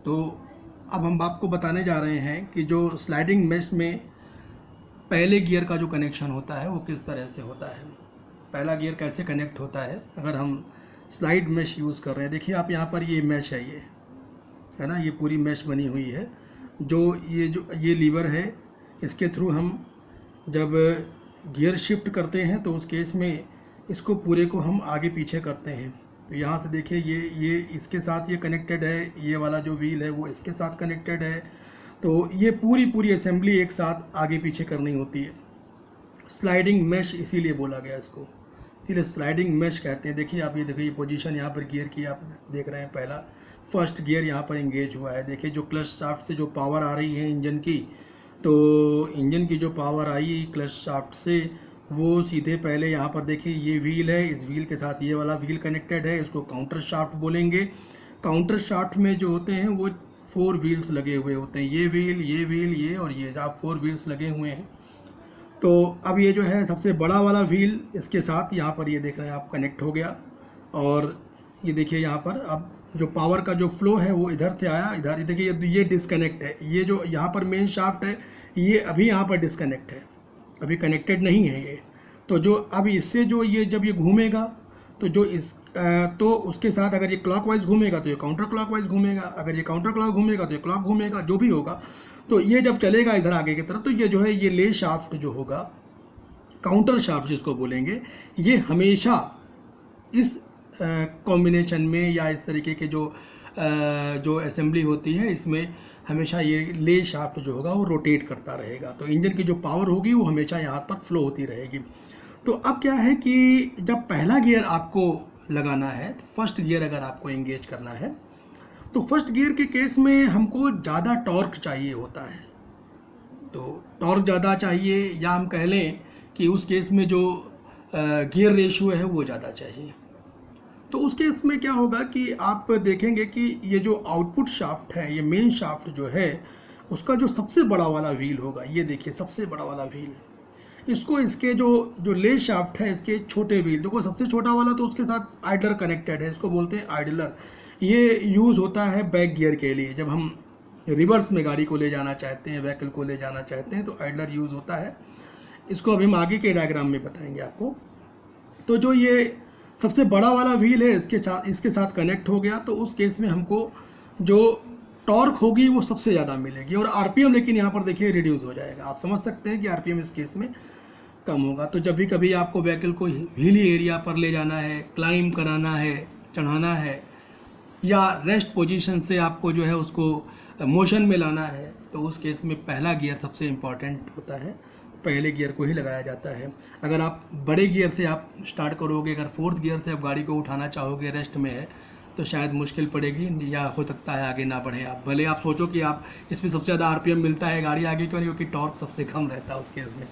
तो अब हम आपको बताने जा रहे हैं कि जो स्लाइडिंग मेश में पहले गियर का जो कनेक्शन होता है वो किस तरह से होता है, पहला गियर कैसे कनेक्ट होता है अगर हम स्लाइड मेश यूज़ कर रहे हैं। देखिए आप यहाँ पर ये मेश है, ये है ना, ये पूरी मेश बनी हुई है। जो ये लीवर है, इसके थ्रू हम जब गियर शिफ्ट करते हैं तो उस केस में इसको पूरे को हम आगे पीछे करते हैं। तो यहाँ से देखिए ये इसके साथ ये कनेक्टेड है, ये वाला जो व्हील है वो इसके साथ कनेक्टेड है। तो ये पूरी असेंबली एक साथ आगे पीछे करनी होती है। स्लाइडिंग मेश इसीलिए बोला गया इसको, इसीलिए स्लाइडिंग मेश कहते हैं। देखिए आप, ये देखिए ये पोजीशन यहाँ पर गियर की आप देख रहे हैं, पहला फर्स्ट गियर यहाँ पर इंगेज हुआ है। देखिए जो क्लच शाफ्ट से जो पावर आ रही है इंजन की, तो इंजन की जो पावर आई क्लच शाफ्ट से वो सीधे पहले यहाँ पर देखिए ये व्हील है, इस व्हील के साथ ये वाला व्हील कनेक्टेड है, इसको काउंटर शाफ्ट बोलेंगे। काउंटर शाफ्ट में जो होते हैं वो 4 व्हील्स लगे हुए होते हैं, ये व्हील ये और ये आप 4 व्हील्स लगे हुए हैं। तो अब ये जो है सबसे बड़ा वाला व्हील इसके साथ यहाँ पर ये देख रहे हैं आप कनेक्ट हो गया। और ये देखिए यहाँ पर अब जो पावर का जो फ्लो है वो इधर से आया, इधर देखिए ये डिस्कनेक्ट है। ये जो यहाँ पर मेन शाफ्ट है ये अभी यहाँ पर डिस्कनेक्ट है, अभी कनेक्टेड नहीं है ये। तो जो अब इससे जो ये जब ये घूमेगा तो जो इस तो उसके साथ अगर ये क्लॉकवाइज घूमेगा तो ये काउंटर क्लॉकवाइज घूमेगा, अगर ये काउंटर क्लॉक घूमेगा तो ये क्लॉक घूमेगा, जो भी होगा। तो ये जब चलेगा इधर आगे की तरफ तो ये जो है ये ले शाफ्ट जो होगा, काउंटर शाफ्ट जिसको बोलेंगे, ये हमेशा इस कॉम्बिनेशन में या इस तरीके के जो असेंबली होती है इसमें हमेशा ये ले शाफ्ट जो होगा वो रोटेट करता रहेगा। तो इंजन की जो पावर होगी वो हमेशा यहाँ पर फ्लो होती रहेगी। तो अब क्या है कि जब पहला गियर आपको लगाना है, तो फर्स्ट गियर अगर आपको एंगेज करना है तो फर्स्ट गियर के केस में हमको ज़्यादा टॉर्क चाहिए होता है। तो टॉर्क ज़्यादा चाहिए या हम कह लें कि उस केस में जो गियर रेशियो है वो ज़्यादा चाहिए। तो उस केस में क्या होगा कि आप देखेंगे कि ये जो आउटपुट शाफ्ट है, ये मेन शाफ्ट जो है उसका जो सबसे बड़ा वाला व्हील होगा, ये देखिए सबसे बड़ा वाला व्हील, इसको इसके जो ले शाफ्ट है इसके छोटे व्हील, देखो सबसे छोटा वाला तो उसके साथ आइडलर कनेक्टेड है, इसको बोलते हैं आइडलर। ये यूज़ होता है बैक गियर के लिए, जब हम रिवर्स में गाड़ी को ले जाना चाहते हैं, व्हीकल को ले जाना चाहते हैं तो आइडलर यूज़ होता है। इसको अभी हम आगे के डायग्राम में बताएंगे आपको। तो जो ये सबसे बड़ा वाला व्हील है इसके साथ कनेक्ट हो गया तो उस केस में हमको जो टॉर्क होगी वो सबसे ज़्यादा मिलेगी और आरपीएम लेकिन यहाँ पर देखिए रिड्यूस हो जाएगा। आप समझ सकते हैं कि आरपीएम इस केस में कम होगा। तो जब भी कभी आपको व्हीकल को हिली एरिया पर ले जाना है, क्लाइंब कराना है, चढ़ाना है या रेस्ट पोजीशन से आपको जो है उसको मोशन में लाना है, तो उस केस में पहला गियर सबसे इम्पॉर्टेंट होता है, पहले गियर को ही लगाया जाता है। अगर आप बड़े गियर से आप स्टार्ट करोगे, अगर 4th गियर से आप गाड़ी को उठाना चाहोगे, रेस्ट में है, तो शायद मुश्किल पड़ेगी या हो सकता है आगे ना बढ़े आप। भले आप सोचो कि आप इसमें सबसे ज़्यादा आरपीएम मिलता है, गाड़ी आगे क्यों नहीं, क्योंकि टॉर्क सबसे कम रहता है उस केस में।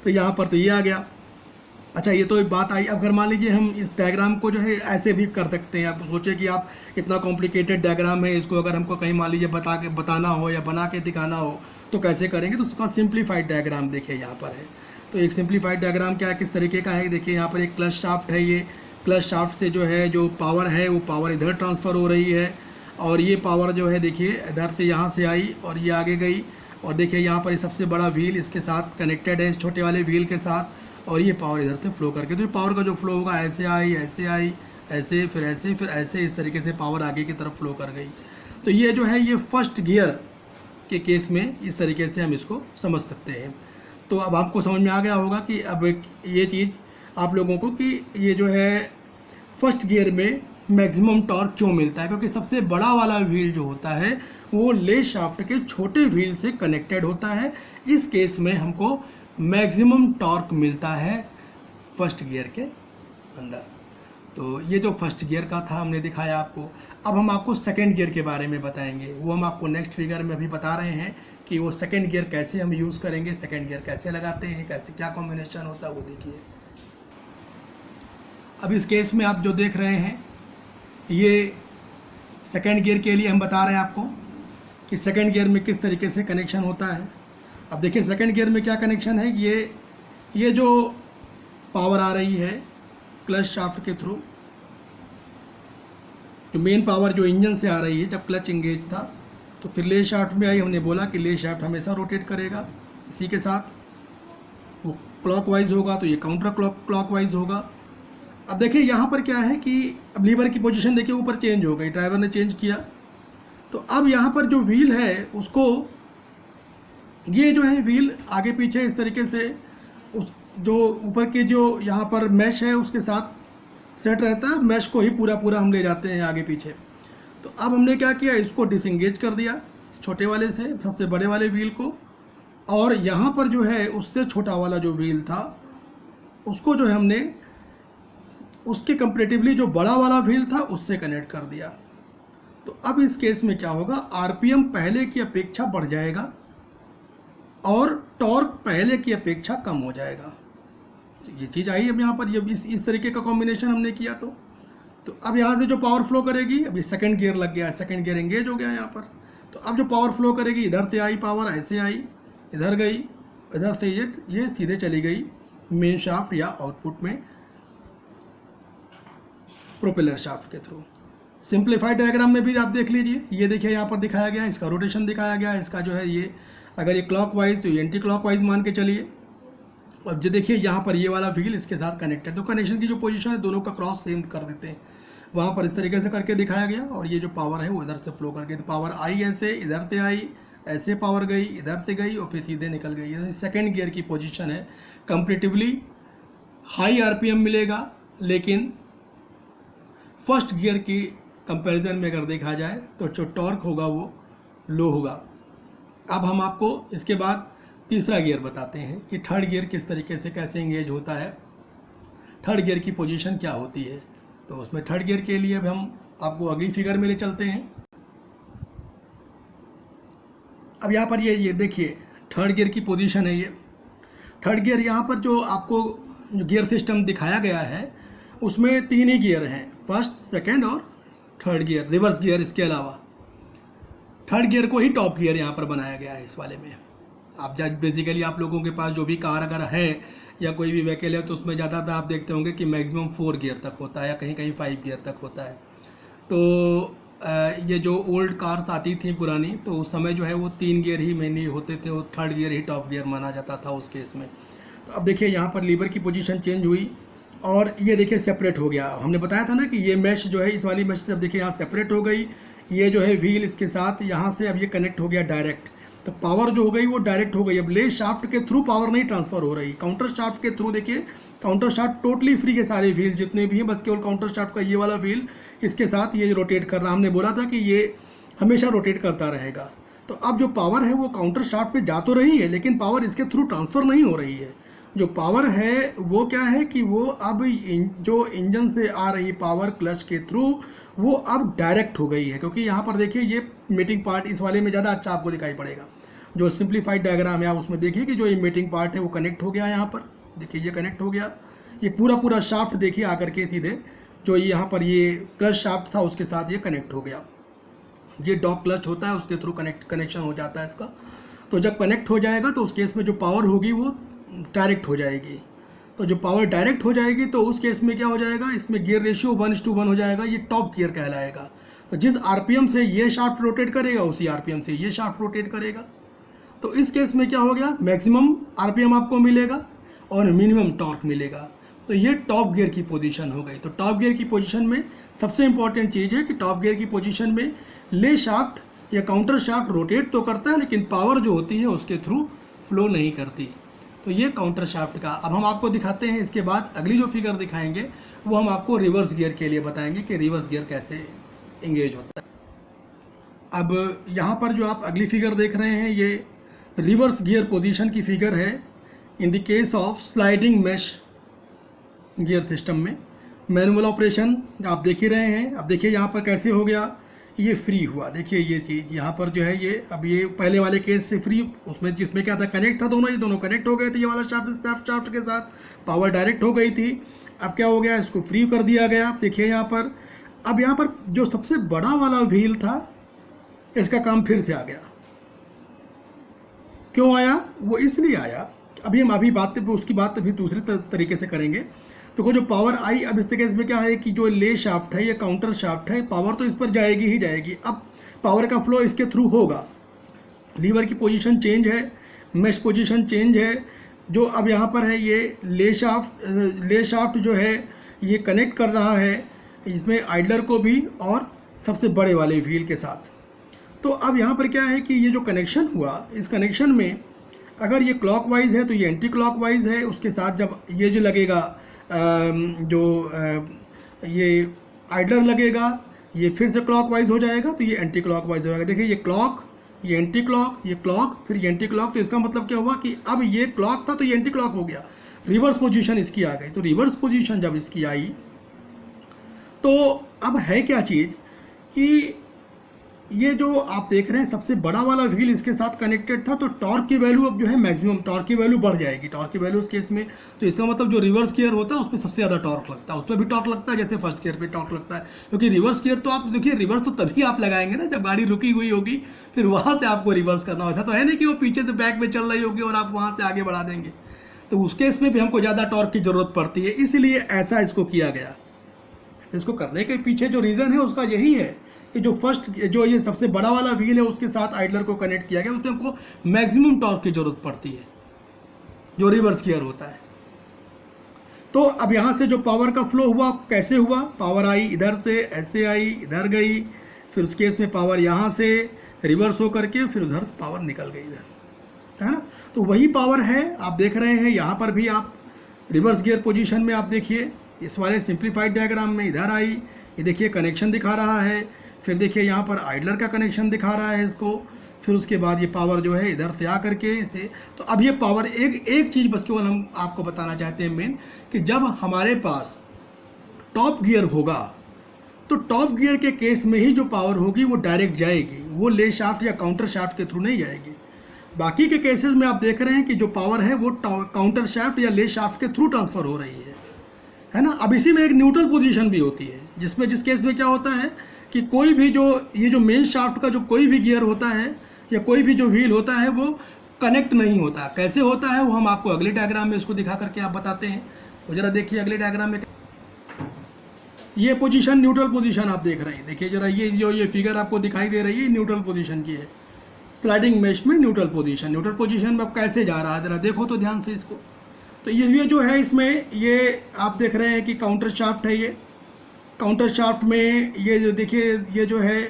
तो यहाँ पर तो ये आ गया। अच्छा, ये तो एक बात आई। अब अगर मान लीजिए हम इस डायग्राम को जो है ऐसे भी कर सकते हैं। आप सोचे कि आप इतना कॉम्प्लिकेटेड डायग्राम है, इसको अगर हमको कहीं मान लीजिए बताना हो या बना के दिखाना हो तो कैसे करेंगे। तो उसका सिंप्लीफाइड डायग्राम देखिए यहाँ पर है। तो एक सिंप्लीफाइड डायग्राम क्या है, किस तरीके का है, देखिए यहाँ पर एक क्लच शाफ्ट है। ये क्लच शाफ्ट से जो है जो पावर है वो पावर इधर ट्रांसफ़र हो रही है और ये पावर जो है देखिए इधर से यहाँ से आई और ये आगे गई। और देखिए यहाँ पर सबसे बड़ा व्हील इसके साथ कनेक्टेड है, इस छोटे वाले व्हील के साथ, और ये पावर इधर से फ्लो करके, तो पावर का जो फ्लो होगा ऐसे आई, ऐसे फिर ऐसे, इस तरीके से पावर आगे की तरफ फ्लो कर गई। तो ये जो है ये फर्स्ट गियर के केस में इस तरीके से हम इसको समझ सकते हैं। तो अब आपको समझ में आ गया होगा कि अब ये चीज़ आप लोगों को कि ये जो है फर्स्ट गियर में मैक्सिमम टॉर्क क्यों मिलता है, क्योंकि सबसे बड़ा वाला व्हील जो होता है वो ले शाफ्ट के छोटे व्हील से कनेक्टेड होता है। इस केस में हमको मैक्सिमम टॉर्क मिलता है फर्स्ट गियर के अंदर। तो ये जो फर्स्ट गियर का था हमने दिखाया आपको। अब हम आपको सेकंड गियर के बारे में बताएंगे, वो हम आपको नेक्स्ट फिगर में अभी बता रहे हैं कि वो सेकंड गियर कैसे हम यूज़ करेंगे, सेकंड गियर कैसे लगाते हैं, कैसे क्या कॉम्बिनेशन होता है वो देखिए। अब इस केस में आप जो देख रहे हैं ये सेकंड गियर के लिए हम बता रहे हैं आपको कि सेकंड गियर में किस तरीके से कनेक्शन होता है। अब देखिए सेकंड गियर में क्या कनेक्शन है, ये जो पावर आ रही है क्लच शाफ्ट के थ्रू, जो मेन पावर जो इंजन से आ रही है जब क्लच इंगेज था, तो फिर ले शाफ्ट में आई, हमने बोला कि ले शाफ्ट हमेशा रोटेट करेगा इसी के साथ, वो क्लॉकवाइज होगा तो ये काउंटर क्लॉकवाइज होगा। अब देखिए यहाँ पर क्या है कि अब लीवर की पोजीशन देखिए ऊपर चेंज हो गई, ड्राइवर ने चेंज किया, तो अब यहाँ पर जो व्हील है उसको, ये जो है व्हील आगे पीछे इस तरीके से उस जो ऊपर के जो यहाँ पर मैश है उसके साथ सेट रहता है, मैश को ही पूरा पूरा हम ले जाते हैं आगे पीछे। तो अब हमने क्या किया, इसको डिसंगेज कर दिया छोटे वाले से सबसे बड़े वाले व्हील को, और यहाँ पर जो है उससे छोटा वाला जो व्हील था उसको जो है हमने उसके कंपैरेटिवली जो बड़ा वाला व्हील था उससे कनेक्ट कर दिया। तो अब इस केस में क्या होगा, आरपीएम पहले की अपेक्षा बढ़ जाएगा और टॉर्क पहले की अपेक्षा कम हो जाएगा। तो ये चीज़ आई अब यहाँ पर, जब इस तरीके का कॉम्बिनेशन हमने किया तो अब यहाँ से जो पावर फ्लो करेगी, अभी सेकंड गियर लग गया है, सेकंड गियर एंगेज हो गया यहाँ पर, तो अब जो पावर फ्लो करेगी इधर से आई पावर, ऐसे आई इधर गई, इधर से ये सीधे चली गई मेन शाफ्ट या आउटपुट में प्रोपेलर शाफ्ट के थ्रू। सिंप्लीफाइड डायग्राम में भी आप देख लीजिए, ये देखिए यहाँ पर दिखाया गया है, इसका रोटेशन दिखाया गया है, इसका जो है ये अगर ये क्लॉकवाइज तो ये एंटी क्लॉकवाइज मान के चलिए। अब जो देखिए यहाँ पर ये वाला व्हील इसके साथ कनेक्टेड, तो कनेक्शन की जो पोजीशन है दोनों का क्रॉस सेम कर देते हैं, वहाँ पर इस तरीके से करके दिखाया गया। और ये जो पावर है वो इधर से फ्लो करके, तो पावर आई ऐसे इधर से आई, ऐसे पावर गई इधर से गई और फिर सीधे निकल गई। ये सेकेंड गियर की पोजीशन है, कंपैरेटिवली हाई आरपीएम मिलेगा, लेकिन फर्स्ट गियर की कंपैरिजन में अगर देखा जाए तो जो टॉर्क होगा वो लो होगा। अब हम आपको इसके बाद तीसरा गियर बताते हैं कि थर्ड गियर किस तरीके से कैसे एंगेज होता है, थर्ड गियर की पोजीशन क्या होती है। तो उसमें थर्ड गियर के लिए अब हम आपको अगली फिगर में ले चलते हैं। अब यहाँ पर ये देखिए थर्ड गियर की पोजीशन है, ये थर्ड गियर। यहाँ पर जो आपको जो गियर सिस्टम दिखाया गया है उसमें 3 ही गियर हैं, फर्स्ट सेकंड और थर्ड गियर, रिवर्स गियर इसके अलावा। थर्ड गियर को ही टॉप गियर यहाँ पर बनाया गया है इस वाले में। आप जब बेसिकली आप लोगों के पास जो भी कार अगर है या कोई भी व्हीकल है तो उसमें ज़्यादातर आप देखते होंगे कि मैक्सिमम 4 गियर तक होता है या कहीं कहीं 5 गियर तक होता है। तो ये जो ओल्ड कार्स आती थी पुरानी, तो उस समय जो है वो 3 गियर ही मेनली होते थे और थर्ड गियर ही टॉप गियर माना जाता था उस केस में। तो अब देखिए यहाँ पर लीवर की पोजीशन चेंज हुई और ये देखिए सेपरेट हो गया। हमने बताया था ना कि ये मैश जो है इस वाली मैश से अब देखिए यहाँ सेपरेट हो गई, ये जो है व्हील इसके साथ यहाँ से अब ये कनेक्ट हो गया डायरेक्ट। तो पावर जो हो गई वो डायरेक्ट हो गई, अब ले शाफ्ट के थ्रू पावर नहीं ट्रांसफर हो रही, काउंटर शाफ्ट के थ्रू। देखिए काउंटर शाफ्ट टोटली फ्री है, सारे व्हील जितने भी हैं, बस केवल काउंटर शाफ्ट का ये वाला व्हील इसके साथ ये रोटेट कर रहा। हमने बोला था कि ये हमेशा रोटेट करता रहेगा। तो अब जो पावर है वो काउंटर शाफ्ट पे जा तो रही है, लेकिन पावर इसके थ्रू ट्रांसफ़र नहीं हो रही है। जो पावर है वो क्या है कि वो अब जो इंजन से आ रही पावर क्लच के थ्रू वो अब डायरेक्ट हो गई है, क्योंकि यहाँ पर देखिए ये मीटिंग पार्ट इस वाले में ज़्यादा अच्छा आपको दिखाई पड़ेगा। जो सिंप्लीफाइड डायग्राम है आप उसमें देखिए कि जो ये मीटिंग पार्ट है वो कनेक्ट हो गया, यहाँ पर देखिए ये कनेक्ट हो गया, ये पूरा शाफ्ट देखिए आकर के सीधे जो यहाँ पर ये क्लच शाफ्ट था उसके साथ ये कनेक्ट हो गया। ये डॉग क्लच होता है उसके थ्रू कनेक्शन हो जाता है इसका। तो जब कनेक्ट हो जाएगा तो उस केस में जो पावर होगी वो डायरेक्ट हो जाएगी। तो जो पावर डायरेक्ट हो जाएगी तो उस केस में क्या हो जाएगा, इसमें गियर रेशियो 1:1 हो जाएगा, ये टॉप गियर कहलाएगा। तो जिस आरपीएम से ये शाफ्ट रोटेट करेगा उसी आरपीएम से ये शाफ्ट रोटेट करेगा। तो इस केस में क्या हो गया, मैक्सिमम आरपीएम आपको मिलेगा और मिनिमम टॉर्क मिलेगा। तो ये टॉप गियर की पोजीशन हो गई। तो टॉप गियर की पोजीशन में सबसे इंपॉर्टेंट चीज़ है कि टॉप गियर की पोजीशन में ले शाफ्ट या काउंटर शाफ्ट रोटेट तो करता है, लेकिन पावर जो होती है उसके थ्रू फ्लो नहीं करती। तो ये काउंटर शाफ्ट का। अब हम आपको दिखाते हैं, इसके बाद अगली जो फिगर दिखाएंगे वो हम आपको रिवर्स गियर के लिए बताएंगे कि रिवर्स गियर कैसे एंगेज होता है। अब यहाँ पर जो आप अगली फिगर देख रहे हैं ये रिवर्स गियर पोजीशन की फिगर है in the case of sliding mesh gear system में। मैनुअल ऑपरेशन आप देख ही रहे हैं। अब देखिए यहाँ पर कैसे हो गया, ये फ्री हुआ। देखिए ये चीज़ यहाँ पर जो है ये अब ये पहले वाले केस से फ्री, उसमें जिसमें क्या था कनेक्ट था दोनों, ये दोनों कनेक्ट हो गए थे, ये वाला शाफ्ट के साथ पावर डायरेक्ट हो गई थी। अब क्या हो गया, इसको फ्री कर दिया गया। देखिए यहाँ पर अब यहाँ पर जो सबसे बड़ा वाला व्हील था इसका काम फिर से आ गया। क्यों आया, वो इसलिए आया, अभी हम उसकी बात अभी दूसरे तरीके से करेंगे। तो जो पावर आई, अब इस केस में क्या है कि जो ले शाफ्ट है या काउंटर शाफ्ट है, पावर तो इस पर जाएगी ही जाएगी। अब पावर का फ्लो इसके थ्रू होगा। लीवर की पोजीशन चेंज है, मेश पोजीशन चेंज है। जो अब यहाँ पर है ये ले शाफ्ट जो है ये कनेक्ट कर रहा है इसमें आइडलर को भी और सबसे बड़े वाले व्हील के साथ। तो अब यहाँ पर क्या है कि ये जो कनेक्शन हुआ, इस कनेक्शन में अगर ये क्लॉकवाइज है तो ये एंटी क्लॉकवाइज है, उसके साथ जब ये जो लगेगा ये आइडलर लगेगा, ये फिर से क्लॉकवाइज हो जाएगा तो ये एंटी क्लॉकवाइज हो जाएगा। देखिए ये क्लॉक, ये एंटी क्लॉक, ये क्लॉक, फिर ये एंटी क्लॉक। तो इसका मतलब क्या हुआ कि अब ये क्लॉक था तो ये एंटी क्लॉक हो गया, रिवर्स पोजीशन इसकी आ गई। तो रिवर्स पोजीशन जब इसकी आई तो अब है क्या चीज़ कि ये जो आप देख रहे हैं सबसे बड़ा वाला व्हील इसके साथ कनेक्टेड था, तो टॉर्क की वैल्यू अब जो है मैक्सिमम टॉर्क की वैल्यू बढ़ जाएगी। टॉर्क की वैल्यू उस केस में, तो इसका मतलब जो रिवर्स गियर होता है उसमें सबसे ज़्यादा टॉर्क लगता है, उसमें भी टॉर्क लगता है जैसे फर्स्ट गियर पे टॉर्क लगता है। क्योंकि रिवर्स गियर तो आप देखिए, रिवर्स तो तभी आप लगाएंगे ना जब गाड़ी रुकी हुई होगी, फिर वहाँ से आपको रिवर्स करना होता है। तो है नहीं कि वो पीछे से बैक में चल रही होगी और आप वहाँ से आगे बढ़ा देंगे, तो उस केस में भी हमको ज़्यादा टॉर्क की ज़रूरत पड़ती है, इसलिए ऐसा इसको किया गया। इसको करने के पीछे जो रीज़न है उसका यही है कि जो ये सबसे बड़ा वाला व्हील है उसके साथ आइडलर को कनेक्ट किया गया, उसमें हमको मैक्सिमम टॉर्क की जरूरत पड़ती है जो रिवर्स गियर होता है। तो अब यहाँ से जो पावर का फ्लो हुआ कैसे हुआ, पावर आई इधर से, ऐसे आई, इधर गई, फिर उस केस में पावर यहाँ से रिवर्स हो करके फिर उधर पावर निकल गई इधर, है ना। तो वही पावर है, आप देख रहे हैं यहाँ पर भी आप रिवर्स गियर पोजीशन में आप देखिए इस वाले सिंप्लीफाइड डायग्राम में इधर आई, ये देखिए कनेक्शन दिखा रहा है, फिर देखिए यहाँ पर आइडलर का कनेक्शन दिखा रहा है इसको, फिर उसके बाद ये पावर जो है इधर से आ करके से। तो अब ये पावर एक चीज़ बस केवल हम आपको बताना चाहते हैं मेन, कि जब हमारे पास टॉप गियर होगा तो टॉप गियर के केस में ही जो पावर होगी वो डायरेक्ट जाएगी, वो ले शाफ्ट या काउंटर शाफ्ट के थ्रू नहीं जाएगी। बाकी के केसेस में आप देख रहे हैं कि जो पावर है वो काउंटर शाफ्ट या ले शाफ्ट के थ्रू ट्रांसफ़र हो रही है ना। अब इसी में एक न्यूट्रल पोजीशन भी होती है, जिस केस में क्या होता है कि कोई भी जो मेन शाफ्ट का जो कोई भी गियर होता है या कोई भी जो व्हील होता है वो कनेक्ट नहीं होता। कैसे होता है वो हम आपको अगले डायग्राम में इसको दिखा करके आप बताते हैं। तो जरा देखिए अगले डायग्राम में ये पोजीशन न्यूट्रल पोजीशन आप देख रहे हैं। देखिए जरा ये फिगर आपको दिखाई दे रही है न्यूट्रल पोजीशन की है, स्लाइडिंग मेश में न्यूट्रल पोजीशन में कैसे जा रहा है जरा देखो तो ध्यान से इसको। तो ये जो है इसमें ये आप देख रहे हैं कि काउंटर शाफ्ट है, ये काउंटर शाफ्ट में ये जो देखिए ये जो है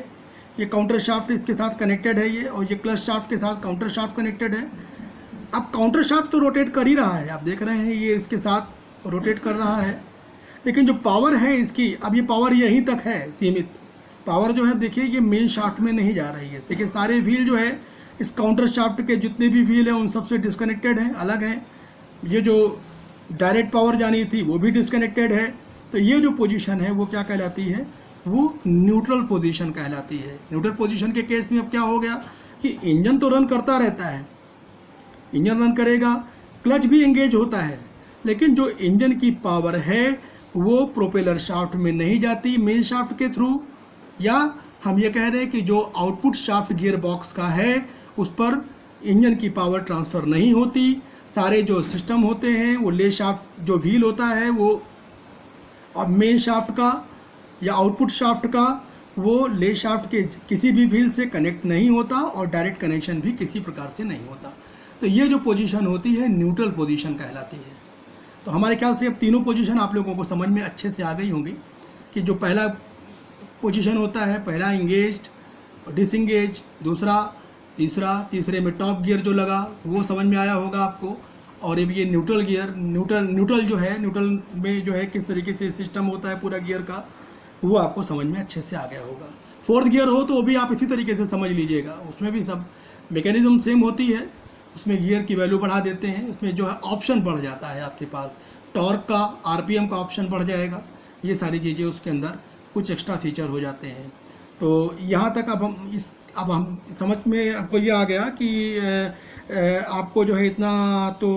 ये काउंटर शाफ्ट इसके साथ कनेक्टेड है ये, और ये क्लच शाफ्ट के साथ काउंटर शाफ्ट कनेक्टेड है। अब काउंटर शाफ्ट तो रोटेट कर ही रहा है, आप देख रहे हैं ये इसके साथ रोटेट कर रहा है, लेकिन जो पावर है इसकी अब ये पावर यहीं तक है सीमित। पावर जो है देखिए ये मेन शाफ्ट में नहीं जा रही है। देखिए सारे व्हील जो है इस काउंटर शाफ्ट के जितने भी व्हील हैं उन सबसे डिस्कनेक्टेड हैं, अलग हैं। ये जो डायरेक्ट पावर जानी थी वो भी डिस्कनेक्टेड है। तो ये जो पोजीशन है वो क्या कहलाती है, वो न्यूट्रल पोजीशन कहलाती है। न्यूट्रल पोजीशन के केस में अब क्या हो गया कि इंजन तो रन करता रहता है, इंजन रन करेगा, क्लच भी एंगेज होता है, लेकिन जो इंजन की पावर है वो प्रोपेलर शाफ्ट में नहीं जाती मेन शाफ्ट के थ्रू, या हम ये कह रहे हैं कि जो आउटपुट शाफ्ट गियर बॉक्स का है उस पर इंजन की पावर ट्रांसफ़र नहीं होती। सारे जो सिस्टम होते हैं वो ले शाफ्ट जो व्हील होता है वो और मेन शाफ्ट का या आउटपुट शाफ्ट का वो ले शाफ्ट के किसी भी व्हील से कनेक्ट नहीं होता और डायरेक्ट कनेक्शन भी किसी प्रकार से नहीं होता। तो ये जो पोजीशन होती है न्यूट्रल पोजीशन कहलाती है। तो हमारे ख्याल से अब तीनों पोजीशन आप लोगों को समझ में अच्छे से आ गई होंगी कि जो पहला पोजीशन होता है, पहला इंगेज्ड, डिसंगेज, दूसरा, तीसरा, तीसरे में टॉप गियर जो लगा वो समझ में आया होगा आपको। और ये न्यूट्रल गियर, न्यूट्रल जो है, न्यूट्रल में जो है किस तरीके से सिस्टम होता है पूरा गियर का, वो आपको समझ में अच्छे से आ गया होगा। फोर्थ गियर हो तो वो भी आप इसी तरीके से समझ लीजिएगा, उसमें भी सब मैकेनिज्म सेम होती है। उसमें गियर की वैल्यू बढ़ा देते हैं, उसमें जो है ऑप्शन बढ़ जाता है आपके पास, टॉर्क का, आरपीएम का ऑप्शन बढ़ जाएगा, ये सारी चीज़ें उसके अंदर कुछ एक्स्ट्रा फीचर हो जाते हैं। तो यहाँ तक अब हम समझ में आपको ये आ गया कि आपको जो है इतना तो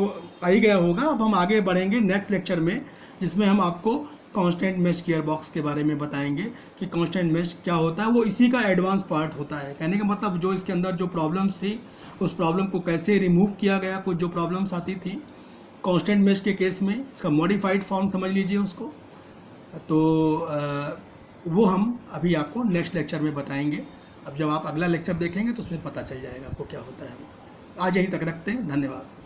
आ ही गया होगा। अब हम आगे बढ़ेंगे नेक्स्ट लेक्चर में, जिसमें हम आपको कांस्टेंट मेश गियर बॉक्स के बारे में बताएंगे कि कांस्टेंट मेश क्या होता है। वो इसी का एडवांस पार्ट होता है। कहने का मतलब जो इसके अंदर जो प्रॉब्लम्स थी उस प्रॉब्लम को कैसे रिमूव किया गया, कुछ जो प्रॉब्लम्स आती थी कांस्टेंट मेश के केस में, इसका मॉडिफाइड फॉर्म समझ लीजिए उसको। तो वो हम अभी आपको नेक्स्ट लेक्चर में बताएंगे। अब जब आप अगला लेक्चर देखेंगे तो उसमें पता चल जाएगा आपको क्या होता है। आज यहीं तक रखते हैं, धन्यवाद।